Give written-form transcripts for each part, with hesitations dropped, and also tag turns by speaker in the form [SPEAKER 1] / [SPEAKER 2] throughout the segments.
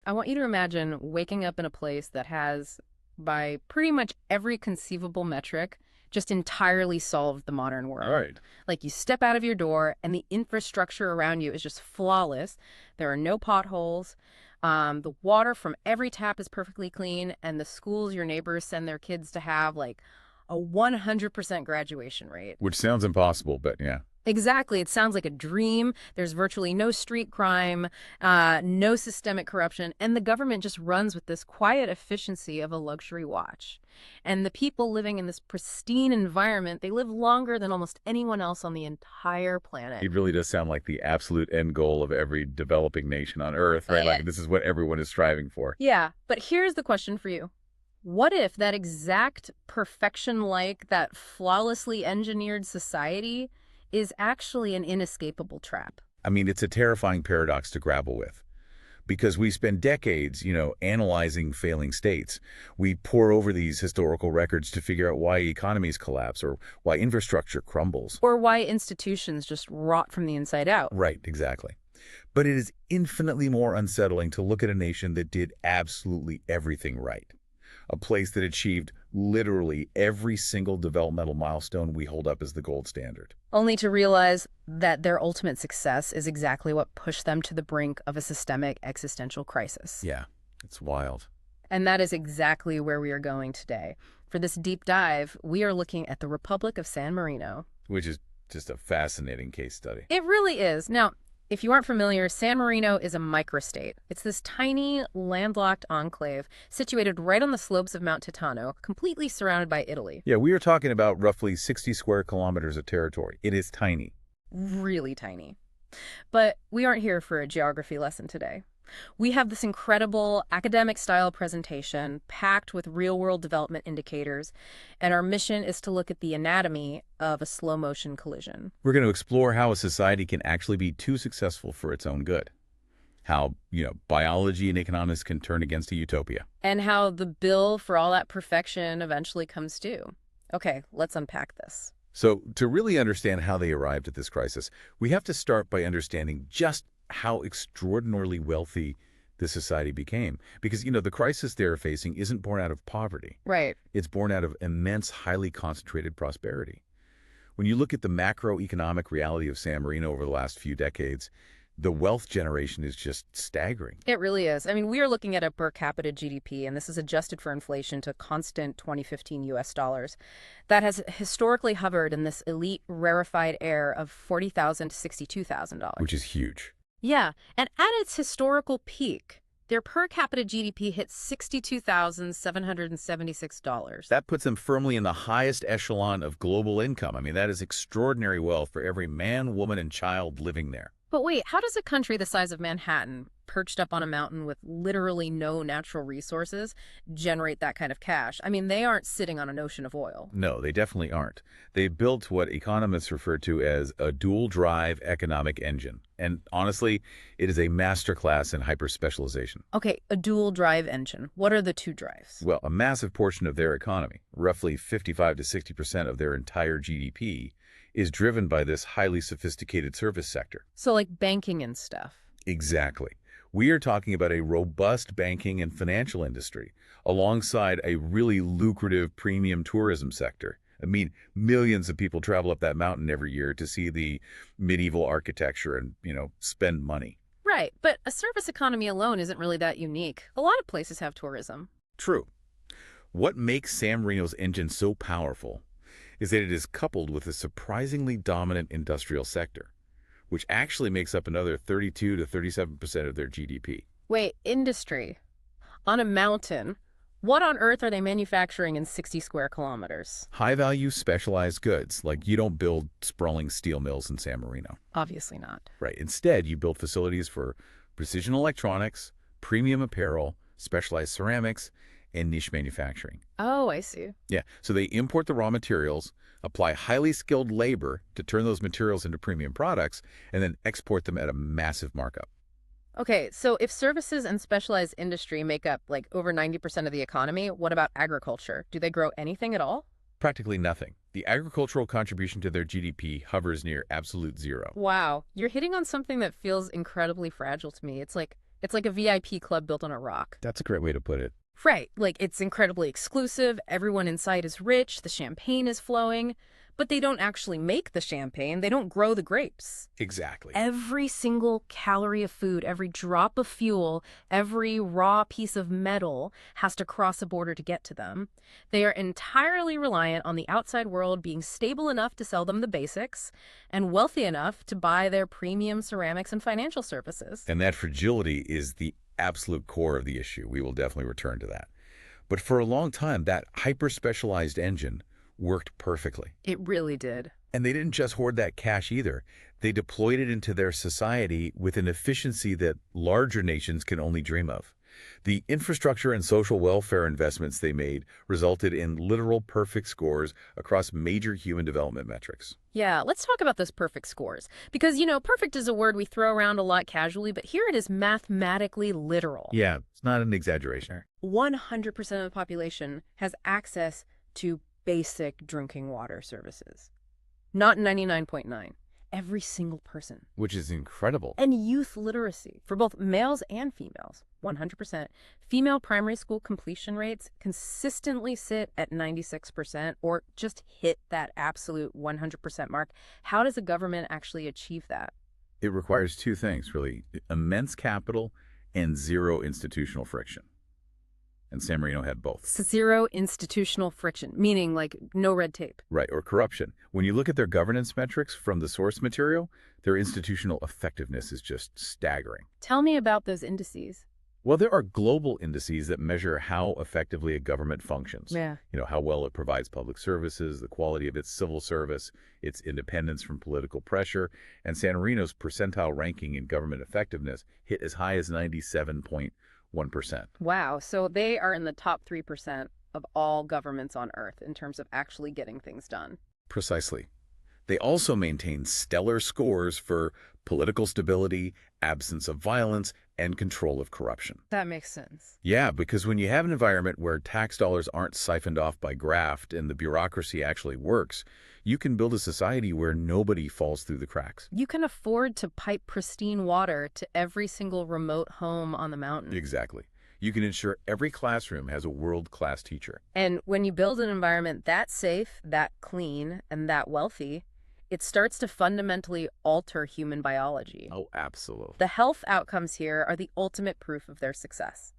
[SPEAKER 1] I want you to imagine waking up in a place that has, by pretty much every conceivable metric, just entirely solved the modern
[SPEAKER 2] All
[SPEAKER 1] world.
[SPEAKER 2] right.
[SPEAKER 1] Like you step out of your door and the infrastructure around you is just flawless. There are no potholes. The water from every tap is perfectly clean, and the schools your neighbors send their kids to have like a 100% graduation rate.
[SPEAKER 2] Which sounds impossible, but yeah.
[SPEAKER 1] Exactly. It sounds like a dream. There's virtually no street crime, no systemic corruption, and the government just runs with this quiet efficiency of a luxury watch. And the people living in this pristine environment, they live longer than almost anyone else on the entire planet.
[SPEAKER 2] It really does sound like the absolute end goal of every developing nation on Earth, right? Like this is what everyone is striving for.
[SPEAKER 1] Yeah, but here's the question for you. What if that exact perfection-like, that flawlessly engineered society is actually an inescapable trap?
[SPEAKER 2] I mean, it's a terrifying paradox to grapple with because we spend decades, analyzing failing states. We pore over these historical records to figure out why economies collapse or why infrastructure crumbles.
[SPEAKER 1] Or why institutions just rot from the inside out?
[SPEAKER 2] Right, exactly. But it is infinitely more unsettling to look at a nation that did absolutely everything right. A place that achieved literally every single developmental milestone we hold up as the gold standard.
[SPEAKER 1] Only to realize that their ultimate success is exactly what pushed them to the brink of a systemic existential crisis.
[SPEAKER 2] Yeah, it's wild.
[SPEAKER 1] And that is exactly where we are going today. For this deep dive, we are looking at the Republic of San Marino.
[SPEAKER 2] Which is just a fascinating case study.
[SPEAKER 1] It really is. Now, if you aren't familiar, San Marino is a microstate. It's this tiny, landlocked enclave situated right on the slopes of Mount Titano, completely surrounded by Italy.
[SPEAKER 2] Yeah, we are talking about roughly 60 square kilometers of territory. It is tiny.
[SPEAKER 1] Really tiny. But we aren't here for a geography lesson today. We have this incredible academic-style presentation packed with real-world development indicators, and our mission is to look at the anatomy of a slow-motion collision.
[SPEAKER 2] We're going to explore how a society can actually be too successful for its own good. How, biology and economics can turn against a utopia.
[SPEAKER 1] And how the bill for all that perfection eventually comes due. Okay, let's unpack this.
[SPEAKER 2] So, to really understand how they arrived at this crisis, we have to start by understanding just how extraordinarily wealthy this society became. Because, the crisis they're facing isn't born out of poverty.
[SPEAKER 1] Right.
[SPEAKER 2] It's born out of immense, highly concentrated prosperity. When you look at the macroeconomic reality of San Marino over the last few decades, the wealth generation is just staggering.
[SPEAKER 1] It really is. I mean, we are looking at a per capita GDP, and this is adjusted for inflation to constant 2015 US dollars, that has historically hovered in this elite rarefied air of $40,000 to $62,000.
[SPEAKER 2] Which is huge.
[SPEAKER 1] Yeah, and at its historical peak, their per capita GDP hit $62,776.
[SPEAKER 2] That puts them firmly in the highest echelon of global income. I mean, that is extraordinary wealth for every man, woman, and child living there.
[SPEAKER 1] But wait, how does a country the size of Manhattan, perched up on a mountain with literally no natural resources, generate that kind of cash? I mean, they aren't sitting on an ocean of oil.
[SPEAKER 2] No, they definitely aren't. They built what economists refer to as a dual-drive economic engine. And honestly, it is a masterclass in hyper-specialization.
[SPEAKER 1] Okay, a dual drive engine. What are the two drives?
[SPEAKER 2] Well, a massive portion of their economy, roughly 55 to 60% of their entire GDP, is driven by this highly sophisticated service sector.
[SPEAKER 1] So like banking and stuff.
[SPEAKER 2] Exactly. We are talking about a robust banking and financial industry alongside a really lucrative premium tourism sector. I mean, millions of people travel up that mountain every year to see the medieval architecture and, spend money.
[SPEAKER 1] Right, but a service economy alone isn't really that unique. A lot of places have tourism.
[SPEAKER 2] True. What makes San Marino's engine so powerful is that it is coupled with a surprisingly dominant industrial sector, which actually makes up another 32 to 37% of their GDP.
[SPEAKER 1] Wait, industry? On a mountain? What on earth are they manufacturing in 60 square kilometers?
[SPEAKER 2] High-value specialized goods, like you don't build sprawling steel mills in San Marino.
[SPEAKER 1] Obviously not.
[SPEAKER 2] Right. Instead, you build facilities for precision electronics, premium apparel, specialized ceramics, and niche manufacturing.
[SPEAKER 1] Oh, I see.
[SPEAKER 2] Yeah, so they import the raw materials, apply highly skilled labor to turn those materials into premium products, and then export them at a massive markup.
[SPEAKER 1] Okay, so if services and specialized industry make up like over 90% of the economy, what about agriculture? Do they grow anything at all?
[SPEAKER 2] Practically nothing. The agricultural contribution to their GDP hovers near absolute zero.
[SPEAKER 1] Wow, you're hitting on something that feels incredibly fragile to me. It's like It's like a VIP club built on a rock.
[SPEAKER 2] That's a great way to put it.
[SPEAKER 1] Right, like it's incredibly exclusive, everyone inside is rich, the champagne is flowing, but they don't actually make the champagne, they don't grow the grapes.
[SPEAKER 2] Exactly.
[SPEAKER 1] Every single calorie of food, every drop of fuel, every raw piece of metal has to cross a border to get to them. They are entirely reliant on the outside world being stable enough to sell them the basics and wealthy enough to buy their premium ceramics and financial services.
[SPEAKER 2] And that fragility is the absolute core of the issue. We will definitely return to that. But for a long time, that hyper-specialized engine worked perfectly.
[SPEAKER 1] It really did.
[SPEAKER 2] And they didn't just hoard that cash either. They deployed it into their society with an efficiency that larger nations can only dream of. The infrastructure and social welfare investments they made resulted in literal perfect scores across major human development metrics.
[SPEAKER 1] Yeah, let's talk about those perfect scores. Because, perfect is a word we throw around a lot casually, but here it is mathematically literal.
[SPEAKER 2] Yeah, it's not an exaggeration.
[SPEAKER 1] 100% of the population has access to basic drinking water services. Not 99.9. Every single person.
[SPEAKER 2] Which is incredible.
[SPEAKER 1] And youth literacy for both males and females, 100%. Female primary school completion rates consistently sit at 96% or just hit that absolute 100% mark. How does a government actually achieve that?
[SPEAKER 2] It requires two things, really. Immense capital and zero institutional friction. And San Marino had both.
[SPEAKER 1] Zero institutional friction, meaning like no red tape.
[SPEAKER 2] Right, or corruption. When you look at their governance metrics from the source material, their institutional effectiveness is just staggering.
[SPEAKER 1] Tell me about those indices.
[SPEAKER 2] Well, there are global indices that measure how effectively a government functions.
[SPEAKER 1] Yeah.
[SPEAKER 2] How well it provides public services, the quality of its civil service, its independence from political pressure, and San Marino's percentile ranking in government effectiveness hit as high as 97.1%.
[SPEAKER 1] Wow. So they are in the top 3% of all governments on Earth in terms of actually getting things done.
[SPEAKER 2] Precisely. They also maintain stellar scores for political stability, absence of violence, and control of corruption.
[SPEAKER 1] That makes sense.
[SPEAKER 2] Yeah, because when you have an environment where tax dollars aren't siphoned off by graft and the bureaucracy actually works, you can build a society where nobody falls through the cracks.
[SPEAKER 1] You can afford to pipe pristine water to every single remote home on the mountain.
[SPEAKER 2] Exactly. You can ensure every classroom has a world-class teacher.
[SPEAKER 1] And when you build an environment that safe, that clean, and that wealthy, it starts to fundamentally alter human biology.
[SPEAKER 2] Oh, absolutely.
[SPEAKER 1] The health outcomes here are the ultimate proof of their success.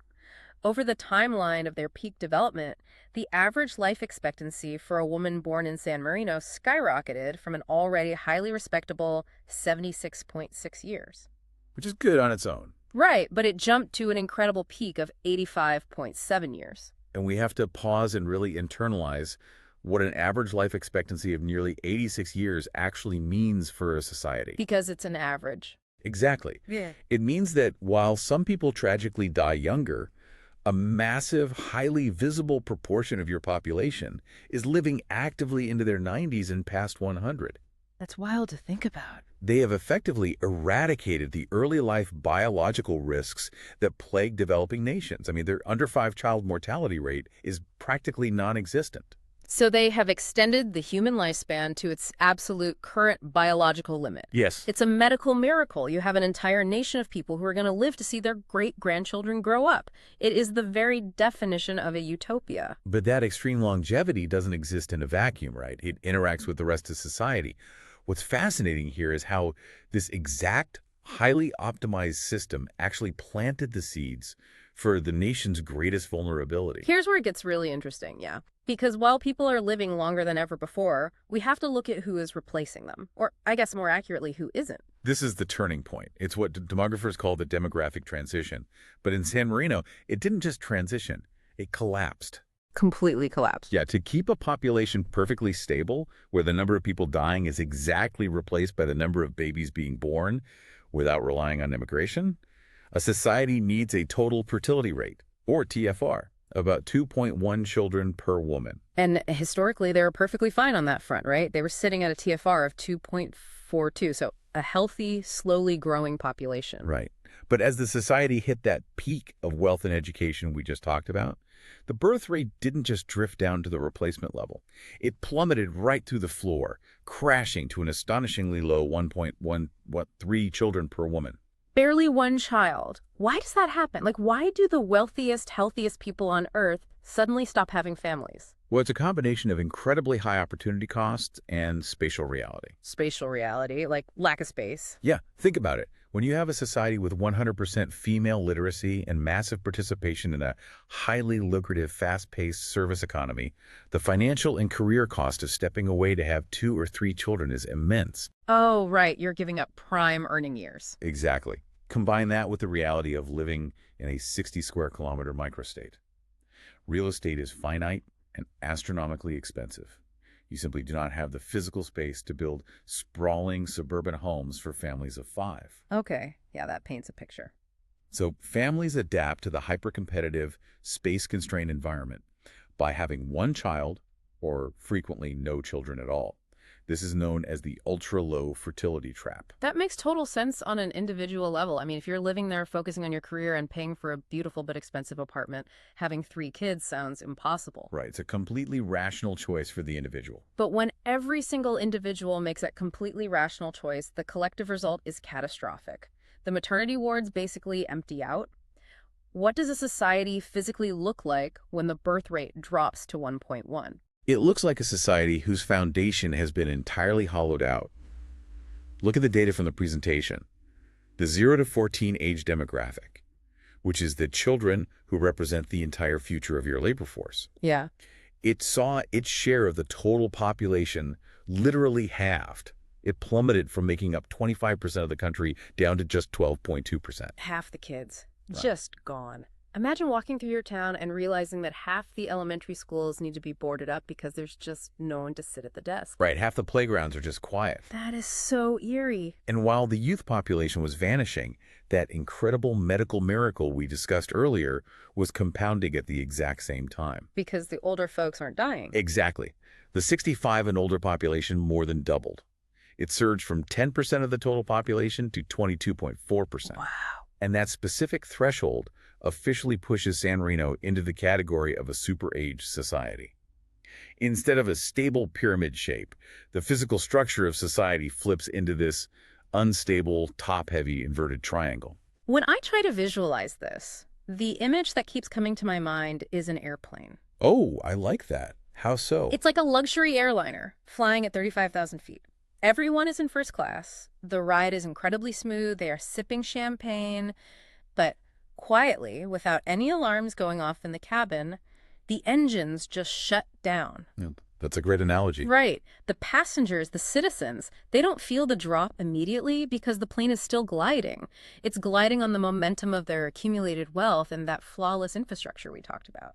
[SPEAKER 1] Over the timeline of their peak development, the average life expectancy for a woman born in San Marino skyrocketed from an already highly respectable 76.6 years.
[SPEAKER 2] Which is good on its own.
[SPEAKER 1] Right, but it jumped to an incredible peak of 85.7 years.
[SPEAKER 2] And we have to pause and really internalize what an average life expectancy of nearly 86 years actually means for a society.
[SPEAKER 1] Because it's an average.
[SPEAKER 2] Exactly.
[SPEAKER 1] Yeah.
[SPEAKER 2] It means that while some people tragically die younger, a massive, highly visible proportion of your population is living actively into their 90s and past 100.
[SPEAKER 1] That's wild to think about.
[SPEAKER 2] They have effectively eradicated the early life biological risks that plague developing nations. I mean, their under 5 child mortality rate is practically non-existent.
[SPEAKER 1] So they have extended the human lifespan to its absolute current biological limit.
[SPEAKER 2] Yes.
[SPEAKER 1] It's a medical miracle. You have an entire nation of people who are going to live to see their great-grandchildren grow up. It is the very definition of a utopia.
[SPEAKER 2] But that extreme longevity doesn't exist in a vacuum, right? It interacts with the rest of society. What's fascinating here is how this exact, highly optimized system actually planted the seeds for the nation's greatest vulnerability.
[SPEAKER 1] Here's where it gets really interesting, yeah. Because while people are living longer than ever before, we have to look at who is replacing them. Or, I guess more accurately, who isn't.
[SPEAKER 2] This is the turning point. It's what demographers call the demographic transition. But in San Marino, it didn't just transition, it collapsed.
[SPEAKER 1] Completely collapsed.
[SPEAKER 2] Yeah, to keep a population perfectly stable, where the number of people dying is exactly replaced by the number of babies being born without relying on immigration, a society needs a total fertility rate, or TFR, about 2.1 children per woman.
[SPEAKER 1] And historically, they were perfectly fine on that front, right? They were sitting at a TFR of 2.42, so a healthy, slowly growing population.
[SPEAKER 2] Right. But as the society hit that peak of wealth and education we just talked about, the birth rate didn't just drift down to the replacement level. It plummeted right through the floor, crashing to an astonishingly low 1.13 children per woman.
[SPEAKER 1] Barely one child. Why does that happen? Like, why do the wealthiest, healthiest people on Earth suddenly stop having families?
[SPEAKER 2] Well, it's a combination of incredibly high opportunity costs and spatial reality.
[SPEAKER 1] Spatial reality, like lack of space.
[SPEAKER 2] Yeah, think about it. When you have a society with 100% female literacy and massive participation in a highly lucrative, fast-paced service economy, the financial and career cost of stepping away to have 2 or 3 children is immense.
[SPEAKER 1] Oh, right. You're giving up prime earning years.
[SPEAKER 2] Exactly. Combine that with the reality of living in a 60 square kilometer microstate. Real estate is finite and astronomically expensive. You simply do not have the physical space to build sprawling suburban homes for families of 5.
[SPEAKER 1] Okay. Yeah, that paints a picture.
[SPEAKER 2] So families adapt to the hyper-competitive, space-constrained environment by having one child or frequently no children at all. This is known as the ultra-low fertility trap.
[SPEAKER 1] That makes total sense on an individual level. I mean, if you're living there, focusing on your career and paying for a beautiful but expensive apartment, having 3 kids sounds impossible.
[SPEAKER 2] Right, it's a completely rational choice for the individual.
[SPEAKER 1] But when every single individual makes that completely rational choice, the collective result is catastrophic. The maternity wards basically empty out. What does a society physically look like when the birth rate drops to 1.1?
[SPEAKER 2] It looks like a society whose foundation has been entirely hollowed out. Look at the data from the presentation. The 0 to 14 age demographic, which is the children who represent the entire future of your labor force.
[SPEAKER 1] Yeah.
[SPEAKER 2] It saw its share of the total population literally halved. It plummeted from making up 25% of the country down to just 12.2%.
[SPEAKER 1] Half the kids.
[SPEAKER 2] Right.
[SPEAKER 1] Just gone. Imagine walking through your town and realizing that half the elementary schools need to be boarded up because there's just no one to sit at the desk.
[SPEAKER 2] Right, half the playgrounds are just quiet.
[SPEAKER 1] That is so eerie.
[SPEAKER 2] And while the youth population was vanishing, that incredible medical miracle we discussed earlier was compounding at the exact same time.
[SPEAKER 1] Because the older folks aren't dying.
[SPEAKER 2] Exactly. The 65 and older population more than doubled. It surged from 10% of the total population to 22.4%.
[SPEAKER 1] Wow.
[SPEAKER 2] And that specific threshold officially pushes San Marino into the category of a super-aged society. Instead of a stable pyramid shape, the physical structure of society flips into this unstable, top-heavy inverted triangle.
[SPEAKER 1] When I try to visualize this, the image that keeps coming to my mind is an airplane.
[SPEAKER 2] Oh, I like that. How so?
[SPEAKER 1] It's like a luxury airliner flying at 35,000 feet. Everyone is in first class. The ride is incredibly smooth. They are sipping champagne, but quietly, without any alarms going off in the cabin, the engines just shut down.
[SPEAKER 2] Yeah, that's a great analogy.
[SPEAKER 1] Right. The passengers, the citizens, they don't feel the drop immediately because the plane is still gliding. It's gliding on the momentum of their accumulated wealth and that flawless infrastructure we talked about.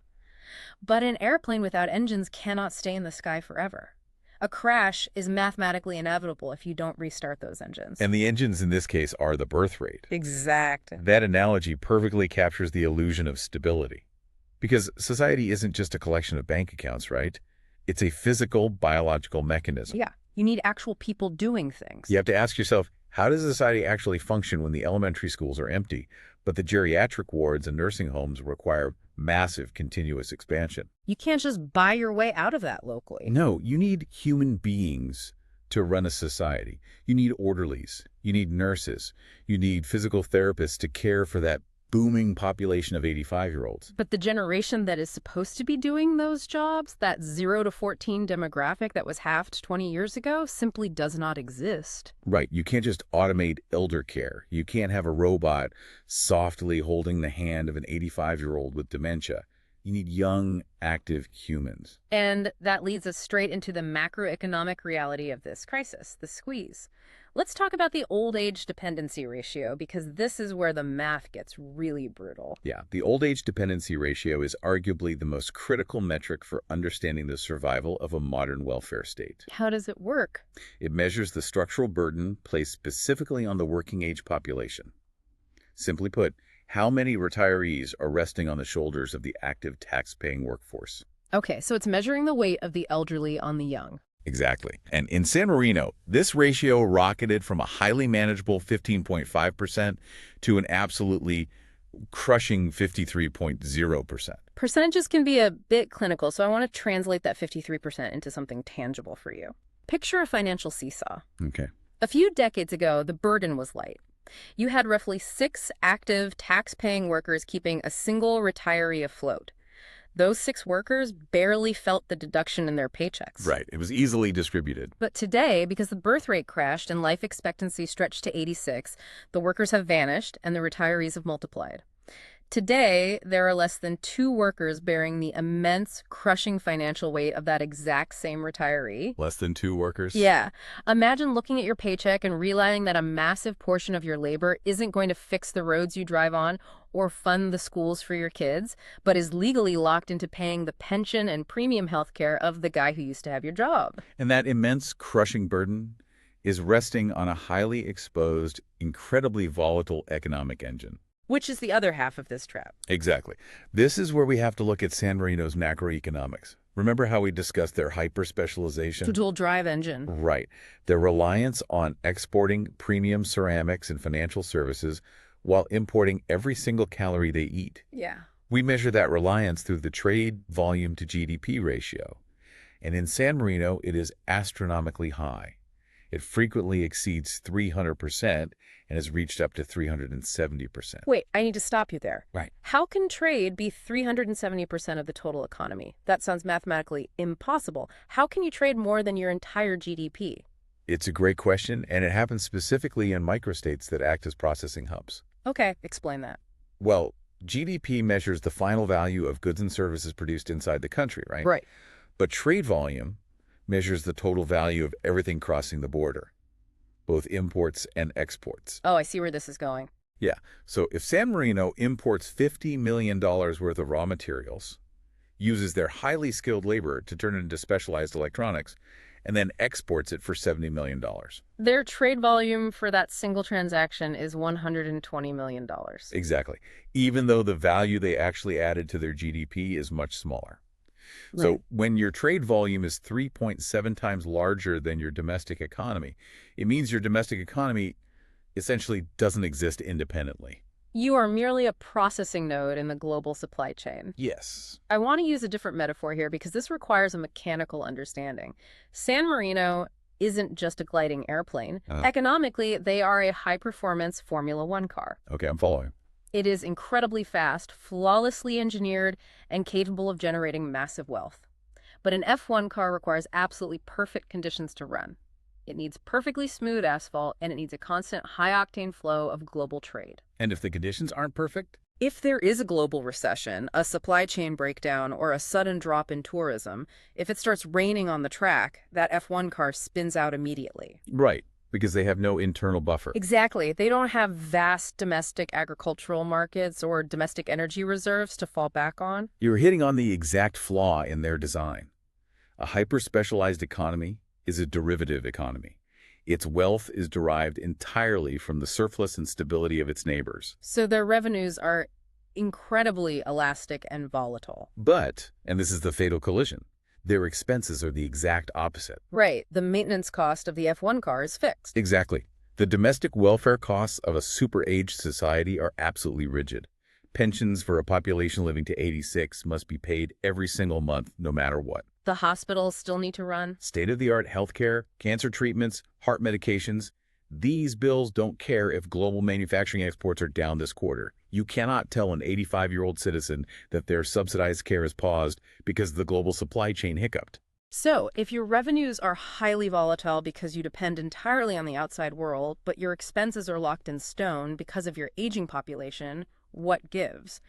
[SPEAKER 1] But an airplane without engines cannot stay in the sky forever. A crash is mathematically inevitable if you don't restart those engines.
[SPEAKER 2] And the engines in this case are the birth rate.
[SPEAKER 1] Exactly.
[SPEAKER 2] That analogy perfectly captures the illusion of stability. Because society isn't just a collection of bank accounts, right? It's a physical, biological mechanism.
[SPEAKER 1] Yeah, you need actual people doing things.
[SPEAKER 2] You have to ask yourself, how does society actually function when the elementary schools are empty, but the geriatric wards and nursing homes require massive continuous expansion?
[SPEAKER 1] You can't just buy your way out of that locally.
[SPEAKER 2] No, you need human beings to run a society. You need orderlies, you need nurses, you need physical therapists to care for that booming population of 85-year-olds.
[SPEAKER 1] But the generation that is supposed to be doing those jobs, that 0 to 14 demographic that was halved 20 years ago, simply does not exist.
[SPEAKER 2] Right. You can't just automate elder care. You can't have a robot softly holding the hand of an 85-year-old with dementia. You need young, active humans.
[SPEAKER 1] And that leads us straight into the macroeconomic reality of this crisis, the squeeze. Let's talk about the old age dependency ratio, because this is where the math gets really brutal.
[SPEAKER 2] Yeah, the old age dependency ratio is arguably the most critical metric for understanding the survival of a modern welfare state.
[SPEAKER 1] How does it work?
[SPEAKER 2] It measures the structural burden placed specifically on the working age population. Simply put, how many retirees are resting on the shoulders of the active tax-paying workforce?
[SPEAKER 1] Okay, so it's measuring the weight of the elderly on the young.
[SPEAKER 2] Exactly. And in San Marino, this ratio rocketed from a highly manageable 15.5% to an absolutely crushing 53.0%.
[SPEAKER 1] Percentages can be a bit clinical, so I want to translate that 53% into something tangible for you. Picture a financial seesaw.
[SPEAKER 2] Okay.
[SPEAKER 1] A few decades ago, the burden was light. You had roughly 6 active tax-paying workers keeping a single retiree afloat. Those 6 workers barely felt the deduction in their paychecks.
[SPEAKER 2] Right. It was easily distributed.
[SPEAKER 1] But today, because the birth rate crashed and life expectancy stretched to 86, the workers have vanished and the retirees have multiplied. Today, there are less than 2 workers bearing the immense, crushing financial weight of that exact same retiree.
[SPEAKER 2] Less than 2 workers?
[SPEAKER 1] Yeah. Imagine looking at your paycheck and realizing that a massive portion of your labor isn't going to fix the roads you drive on or fund the schools for your kids, but is legally locked into paying the pension and premium health care of the guy who used to have your job.
[SPEAKER 2] And that immense, crushing burden is resting on a highly exposed, incredibly volatile economic engine.
[SPEAKER 1] Which is the other half of this trap.
[SPEAKER 2] Exactly. This is where we have to look at San Marino's macroeconomics. Remember how we discussed their hyper-specialization?
[SPEAKER 1] The dual drive engine.
[SPEAKER 2] Right. Their reliance on exporting premium ceramics and financial services while importing every single calorie they eat.
[SPEAKER 1] Yeah.
[SPEAKER 2] We measure that reliance through the trade volume to GDP ratio. And in San Marino, it is astronomically high. It frequently exceeds 300% and has reached up to 370%.
[SPEAKER 1] Wait, I need to stop you there.
[SPEAKER 2] Right.
[SPEAKER 1] How can trade be 370% of the total economy? That sounds mathematically impossible. How can you trade more than your entire GDP?
[SPEAKER 2] It's a great question, and it happens specifically in microstates that act as processing hubs.
[SPEAKER 1] Okay, explain that.
[SPEAKER 2] Well, GDP measures the final value of goods and services produced inside the country, right?
[SPEAKER 1] Right.
[SPEAKER 2] But trade volume measures the total value of everything crossing the border, both imports and exports.
[SPEAKER 1] Oh, I see where this is going.
[SPEAKER 2] Yeah, so if San Marino imports $50 million worth of raw materials, uses their highly skilled labor to turn it into specialized electronics, and then exports it for $70 million.
[SPEAKER 1] Their trade volume for that single transaction is $120 million.
[SPEAKER 2] Exactly, even though the value they actually added to their GDP is much smaller.
[SPEAKER 1] Right.
[SPEAKER 2] So when your trade volume is 3.7 times larger than your domestic economy, it means your domestic economy essentially doesn't exist independently.
[SPEAKER 1] You are merely a processing node in the global supply chain.
[SPEAKER 2] Yes.
[SPEAKER 1] I want to use a different metaphor here because this requires a mechanical understanding. San Marino isn't just a gliding airplane. Economically, they are a high-performance Formula One car.
[SPEAKER 2] Okay, I'm following.
[SPEAKER 1] It is incredibly fast, flawlessly engineered, and capable of generating massive wealth. But an F1 car requires absolutely perfect conditions to run. It needs perfectly smooth asphalt, and it needs a constant high-octane flow of global trade.
[SPEAKER 2] And if the conditions aren't perfect?
[SPEAKER 1] If there is a global recession, a supply chain breakdown, or a sudden drop in tourism, if it starts raining on the track, that F1 car spins out immediately.
[SPEAKER 2] Right, because they have no internal buffer.
[SPEAKER 1] Exactly. They don't have vast domestic agricultural markets or domestic energy reserves to fall back on.
[SPEAKER 2] You're hitting on the exact flaw in their design. A hyper-specialized economy is a derivative economy. Its wealth is derived entirely from the surplus and stability of its neighbors.
[SPEAKER 1] So their revenues are incredibly elastic and volatile.
[SPEAKER 2] But, and this is the fatal collision, their expenses are the exact opposite.
[SPEAKER 1] Right. The maintenance cost of the F1 car is fixed.
[SPEAKER 2] Exactly. The domestic welfare costs of a super-aged society are absolutely rigid. Pensions for a population living to 86 must be paid every single month, no matter what.
[SPEAKER 1] The hospitals still need to run.
[SPEAKER 2] State-of-the-art healthcare, cancer treatments, heart medications, these bills don't care if global manufacturing exports are down this quarter. You cannot tell an 85-year-old citizen that their subsidized care is paused because the global supply chain hiccuped.
[SPEAKER 1] So, if your revenues are highly volatile because you depend entirely on the outside world, but your expenses are locked in stone because of your aging population, what gives?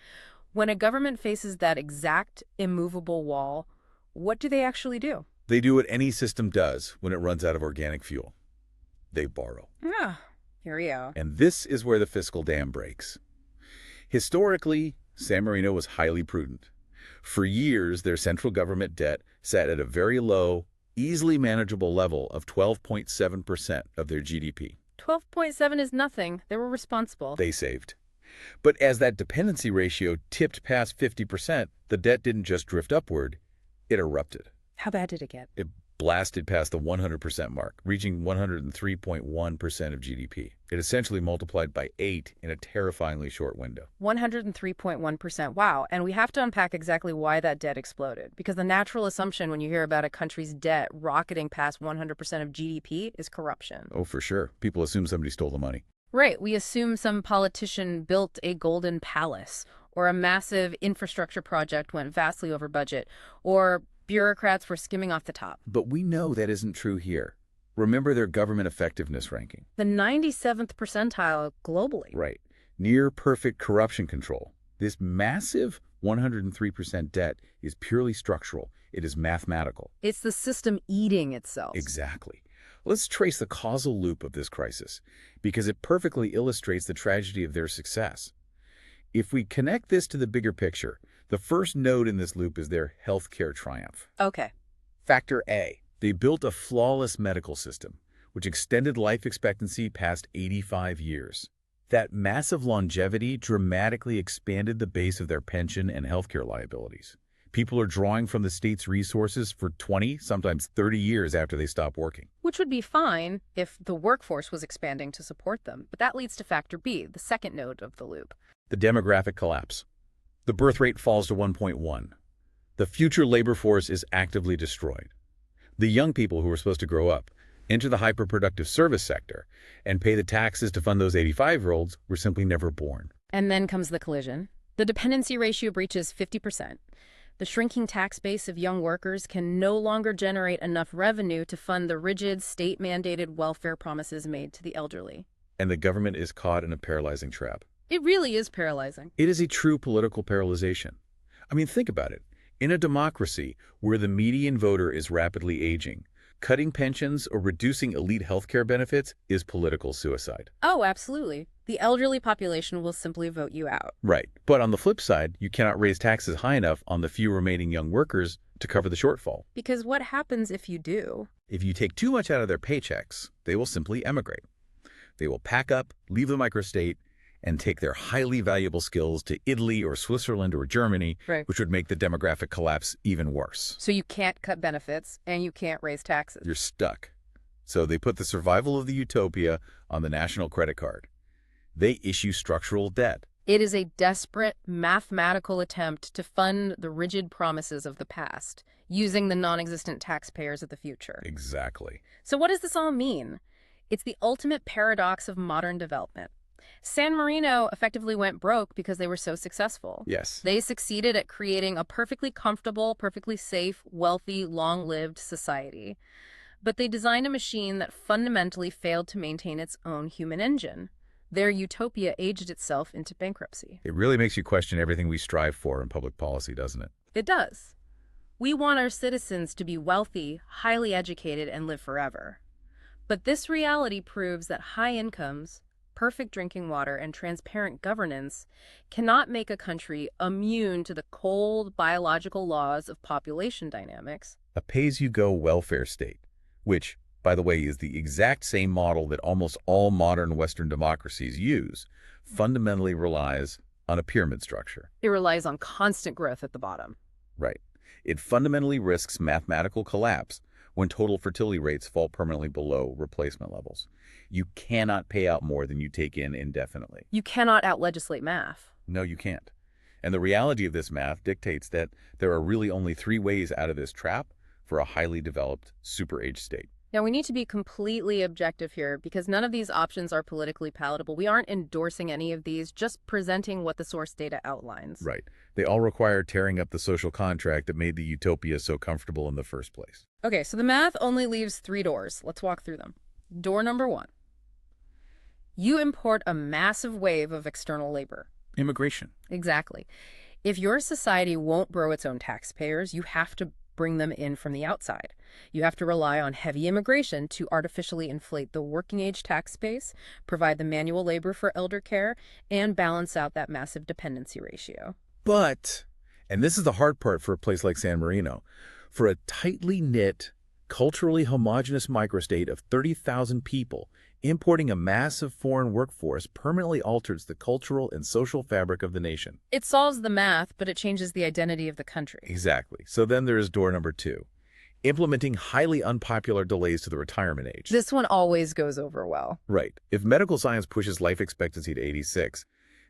[SPEAKER 1] When a government faces that exact immovable wall, what do they actually do?
[SPEAKER 2] They do what any system does when it runs out of organic fuel. They borrow.
[SPEAKER 1] Ah, here we go.
[SPEAKER 2] And this is where the fiscal dam breaks. Historically, San Marino was highly prudent. For years, their central government debt sat at a very low, easily manageable level of 12.7% of their GDP.
[SPEAKER 1] 12.7 is nothing. They were responsible.
[SPEAKER 2] They saved. But as that dependency ratio tipped past 50%, the debt didn't just drift upward, it erupted.
[SPEAKER 1] How bad did it get?
[SPEAKER 2] It blasted past the 100% mark, reaching 103.1% of GDP. It essentially multiplied by 8 in a terrifyingly short window.
[SPEAKER 1] 103.1%. Wow. And we have to unpack exactly why that debt exploded. Because the natural assumption when you hear about a country's debt rocketing past 100% of GDP is corruption.
[SPEAKER 2] Oh, for sure. People assume somebody stole the money.
[SPEAKER 1] Right, we assume some politician built a golden palace, or a massive infrastructure project went vastly over budget, or bureaucrats were skimming off the top.
[SPEAKER 2] But we know that isn't true here. Remember their government effectiveness ranking.
[SPEAKER 1] The 97th percentile globally.
[SPEAKER 2] Right. Near perfect corruption control. This massive 103% debt is purely structural. It is mathematical.
[SPEAKER 1] It's the system eating itself.
[SPEAKER 2] Exactly. Let's trace the causal loop of this crisis, because it perfectly illustrates the tragedy of their success. If we connect this to the bigger picture, the first node in this loop is their healthcare triumph.
[SPEAKER 1] Okay.
[SPEAKER 2] Factor A. They built a flawless medical system, which extended life expectancy past 85 years. That massive longevity dramatically expanded the base of their pension and healthcare liabilities. People are drawing from the state's resources for 20, sometimes 30 years after they stop working.
[SPEAKER 1] Which would be fine if the workforce was expanding to support them. But that leads to factor B, the second node of the loop.
[SPEAKER 2] The demographic collapse. The birth rate falls to 1.1. The future labor force is actively destroyed. The young people who are supposed to grow up, enter the hyper-productive service sector, and pay the taxes to fund those 85-year-olds were simply never born.
[SPEAKER 1] And then comes the collision. The dependency ratio breaches 50%. The shrinking tax base of young workers can no longer generate enough revenue to fund the rigid, state-mandated welfare promises made to the elderly.
[SPEAKER 2] And the government is caught in a paralyzing trap.
[SPEAKER 1] It really is paralyzing.
[SPEAKER 2] It is a true political paralyzation. I mean, think about it. In a democracy where the median voter is rapidly aging, cutting pensions or reducing elite healthcare benefits is political suicide.
[SPEAKER 1] Oh, absolutely. The elderly population will simply vote you out.
[SPEAKER 2] Right. But on the flip side, you cannot raise taxes high enough on the few remaining young workers to cover the shortfall.
[SPEAKER 1] Because what happens if you do?
[SPEAKER 2] If you take too much out of their paychecks, they will simply emigrate. They will pack up, leave the microstate, and take their highly valuable skills to Italy or Switzerland or Germany,
[SPEAKER 1] Right.
[SPEAKER 2] which would make the demographic collapse even worse.
[SPEAKER 1] So you can't cut benefits and you can't raise taxes.
[SPEAKER 2] You're stuck. So they put the survival of the utopia on the national credit card. They issue structural debt.
[SPEAKER 1] It is a desperate mathematical attempt to fund the rigid promises of the past, using the non-existent taxpayers of the future.
[SPEAKER 2] Exactly.
[SPEAKER 1] So what does this all mean? It's the ultimate paradox of modern development. San Marino effectively went broke because they were so successful.
[SPEAKER 2] Yes.
[SPEAKER 1] They succeeded at creating a perfectly comfortable, perfectly safe, wealthy, long-lived society. But they designed a machine that fundamentally failed to maintain its own human engine. Their utopia aged itself into bankruptcy.
[SPEAKER 2] It really makes you question everything we strive for in public policy, doesn't it?
[SPEAKER 1] It does. We want our citizens to be wealthy, highly educated, and live forever. But this reality proves that high incomes, perfect drinking water, and transparent governance cannot make a country immune to the cold biological laws of population dynamics.
[SPEAKER 2] A pay-as-you-go welfare state, which, by the way, is the exact same model that almost all modern Western democracies use, fundamentally relies on a pyramid structure.
[SPEAKER 1] It relies on constant growth at the bottom.
[SPEAKER 2] Right. It fundamentally risks mathematical collapse when total fertility rates fall permanently below replacement levels. You cannot pay out more than you take in indefinitely.
[SPEAKER 1] You cannot out-legislate math.
[SPEAKER 2] No, you can't. And the reality of this math dictates that there are really only 3 ways out of this trap for a highly developed super-age state.
[SPEAKER 1] Now, we need to be completely objective here because none of these options are politically palatable. We aren't endorsing any of these, just presenting what the source data outlines.
[SPEAKER 2] Right. They all require tearing up the social contract that made the utopia so comfortable in the first place.
[SPEAKER 1] Okay, so the math only leaves 3 doors. Let's walk through them. Door number 1. You import a massive wave of external labor.
[SPEAKER 2] Immigration.
[SPEAKER 1] Exactly. If your society won't grow its own taxpayers, you have to bring them in from the outside. You have to rely on heavy immigration to artificially inflate the working age tax base, provide the manual labor for elder care, and balance out that massive dependency ratio.
[SPEAKER 2] But, and this is the hard part for a place like San Marino, for a tightly knit, culturally homogeneous microstate of 30,000 people, importing a massive foreign workforce permanently alters the cultural and social fabric of the nation.
[SPEAKER 1] It solves the math, but it changes the identity of the country.
[SPEAKER 2] Exactly. So then there is door number 2, implementing highly unpopular delays to the retirement age.
[SPEAKER 1] This one always goes over well.
[SPEAKER 2] Right. If medical science pushes life expectancy to 86,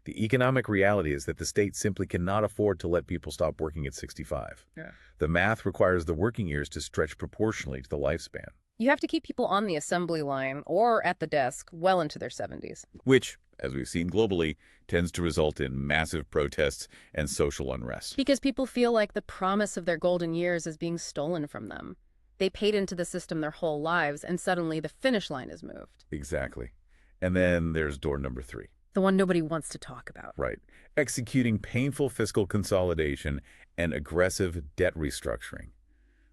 [SPEAKER 2] The economic reality is that the state simply cannot afford to let people stop working at 65.
[SPEAKER 1] Yeah.
[SPEAKER 2] The math requires the working years to stretch proportionally to the lifespan.
[SPEAKER 1] You have to keep people on the assembly line or at the desk well into their 70s.
[SPEAKER 2] Which, as we've seen globally, tends to result in massive protests and social unrest.
[SPEAKER 1] Because people feel like the promise of their golden years is being stolen from them. They paid into the system their whole lives, and suddenly the finish line is moved.
[SPEAKER 2] Exactly. And then there's door number 3.
[SPEAKER 1] The one nobody wants to talk about.
[SPEAKER 2] Right. Executing painful fiscal consolidation and aggressive debt restructuring,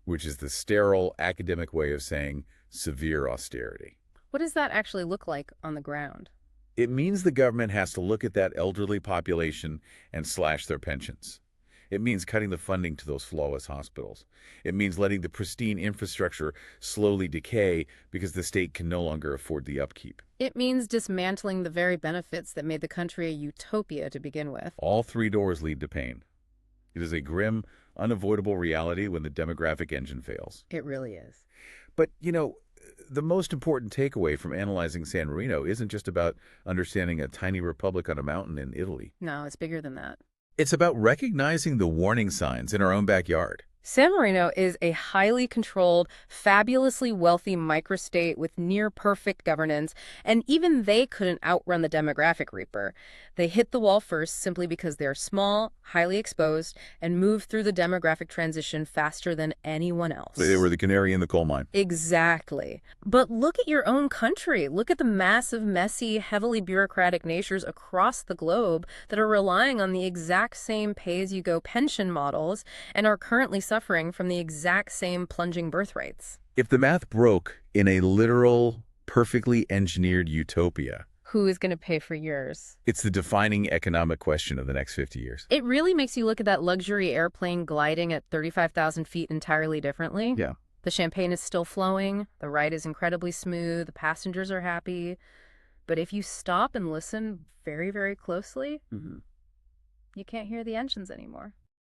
[SPEAKER 2] which is the sterile academic way of saying severe austerity.
[SPEAKER 1] What does that actually look like on the ground?
[SPEAKER 2] It means the government has to look at that elderly population and slash their pensions. It means cutting the funding to those flawless hospitals. It means letting the pristine infrastructure slowly decay because the state can no longer afford the upkeep.
[SPEAKER 1] It means dismantling the very benefits that made the country a utopia to begin with.
[SPEAKER 2] All 3 doors lead to pain. It is a grim, unavoidable reality when the demographic engine fails.
[SPEAKER 1] It really is.
[SPEAKER 2] But, the most important takeaway from analyzing San Marino isn't just about understanding a tiny republic on a mountain in Italy.
[SPEAKER 1] No, it's bigger than that.
[SPEAKER 2] It's about recognizing the warning signs in our own backyard.
[SPEAKER 1] San Marino is a highly controlled, fabulously wealthy microstate with near-perfect governance, and even they couldn't outrun the demographic reaper. They hit the wall first simply because they're small, highly exposed, and move through the demographic transition faster than anyone else.
[SPEAKER 2] They were the canary in the coal mine.
[SPEAKER 1] Exactly. But look at your own country. Look at the massive, messy, heavily bureaucratic nations across the globe that are relying on the exact same pay-as-you-go pension models and are currently suffering from the exact same plunging birth rates.
[SPEAKER 2] If the math broke in a literal, perfectly engineered utopia,
[SPEAKER 1] Who is going to pay for yours?
[SPEAKER 2] it's the defining economic question of the next 50 years.
[SPEAKER 1] It really makes you look at that luxury airplane gliding at 35,000 feet entirely differently.
[SPEAKER 2] Yeah.
[SPEAKER 1] The champagne is still flowing, the ride is incredibly smooth, the passengers are happy. But if you stop and listen very, very closely, you can't hear the engines anymore.